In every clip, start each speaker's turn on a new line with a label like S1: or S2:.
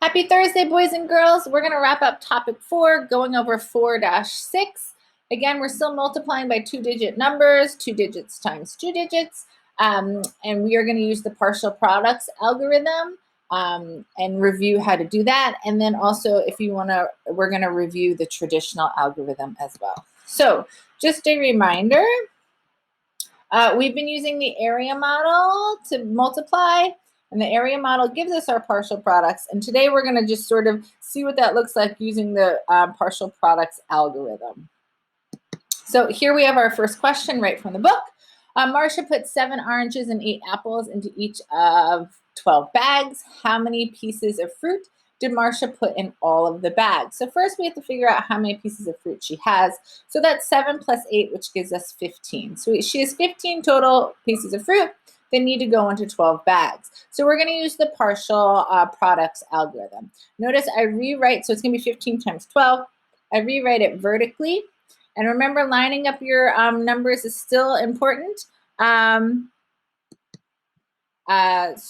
S1: Happy Thursday, boys and girls. We're going to wrap up topic 4, going over 4-6. Again, we're still multiplying by 2-digit numbers, 2 digits times 2 digits. And we are going to use the partial products algorithm and review how to do that. And then also, if you want to, we're going to review the traditional algorithm as well. So just a reminder, we've been using the area model to multiply. And the area model gives us our partial products. And today we're going to just sort of see what that looks like using the partial products algorithm. So here we have our first question right from the book. Marcia put 7 oranges and 8 apples into each of 12 bags. How many pieces of fruit did Marcia put in all of the bags? So first we have to figure out how many pieces of fruit she has. So that's 7 plus 8, which gives us 15. So she has 15 total pieces of fruit. They need to go into 12 bags. So we're going to use the partial products algorithm. Notice I rewrite, so it's going to be 15 times 12. I rewrite it vertically. And remember, lining up your numbers is still important. So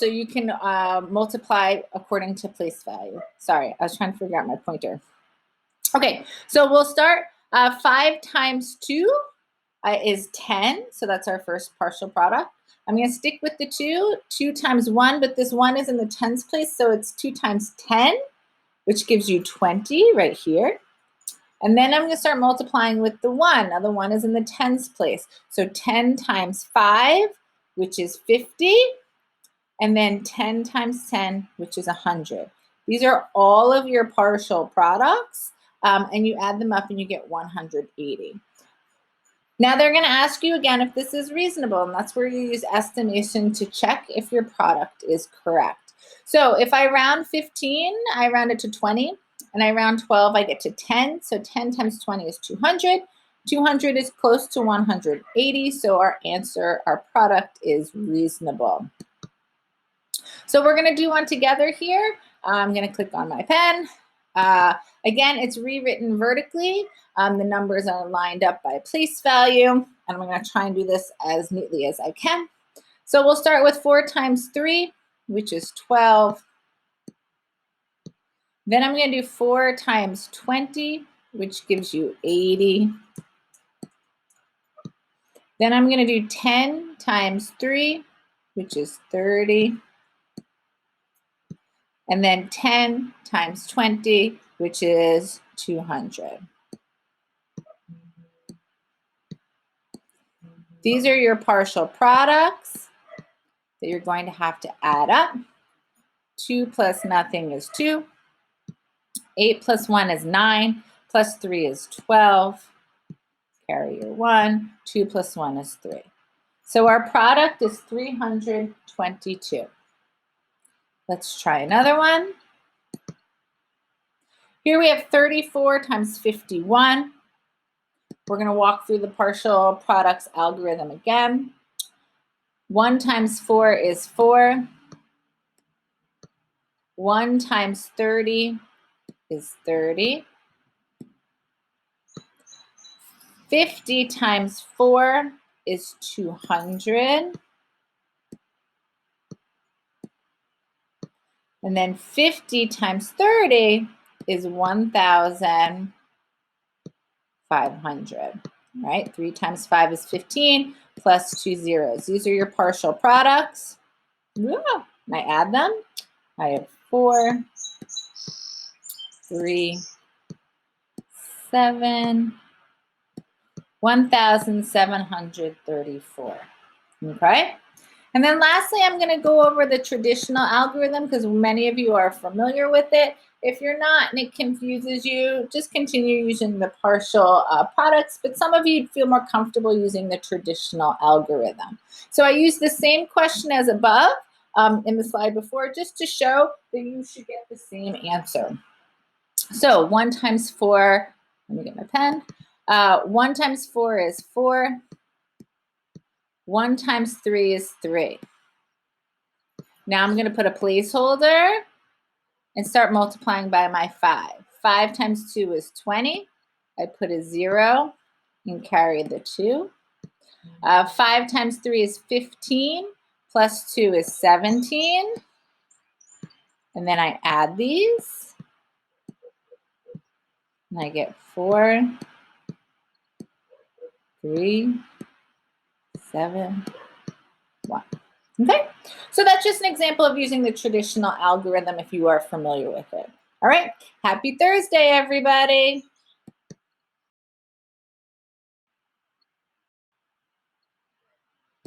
S1: you can multiply according to place value. Sorry, I was trying to figure out my pointer. Okay, so we'll start. 5 times 2 is 10. So that's our first partial product. I'm going to stick with the 2. 2 times 1, but this 1 is in the tens place, so it's 2 times 10, which gives you 20 right here. And then I'm going to start multiplying with the 1. Now the 1 is in the tens place. So 10 times 5, which is 50. And then 10 times 10, which is 100. These are all of your partial products. And you add them up and you get 180. Now they're going to ask you again if this is reasonable, and that's where you use estimation to check if your product is correct. So if I round 15, I round it to 20, and I round 12, I get to 10. So 10 times 20 is 200. 200 is close to 180, so our answer, our product is reasonable. So we're going to do one together here. I'm going to click on my pen. Again, it's rewritten vertically. The numbers are lined up by place value, and I'm going to try and do this as neatly as I can. So we'll start with 4 times 3, which is 12. Then I'm going to do 4 times 20, which gives you 80. Then I'm going to do 10 times 3, which is 30. And then 10 times 20, which is 200. These are your partial products that you're going to have to add up. 2 plus nothing is 2. 8 plus 1 is 9. Plus 3 is 12. Carry your 1. 2 plus 1 is 3. So our product is 322. Let's try another one. Here we have 34 times 51. We're going to walk through the partial products algorithm again. 1 times 4 is 4. 1 times 30 is 30. 50 times 4 is 200. And then 50 times 30 is 1,500, right? 3 times 5 is 15, plus 2 zeros. These are your partial products. And I add them. I have 4, 3, 7, 1,734, okay? And then lastly, I'm going to go over the traditional algorithm because many of you are familiar with it. If you're not and it confuses you, just continue using the partial products, but some of you feel more comfortable using the traditional algorithm. So I use the same question as above in the slide before just to show that you should get the same answer. So 1 times 4, let me get my pen. 1 times 4 is 4. 1 times 3 is 3. Now I'm going to put a placeholder and start multiplying by my 5. 5 times 2 is 20. I put a 0 and carry the 2. 5 times 3 is 15. Plus 2 is 17. And then I add these. And I get 4, 3, 7, 1. Okay, so that's just an example of using the traditional algorithm if you are familiar with it. All right, happy Thursday, everybody.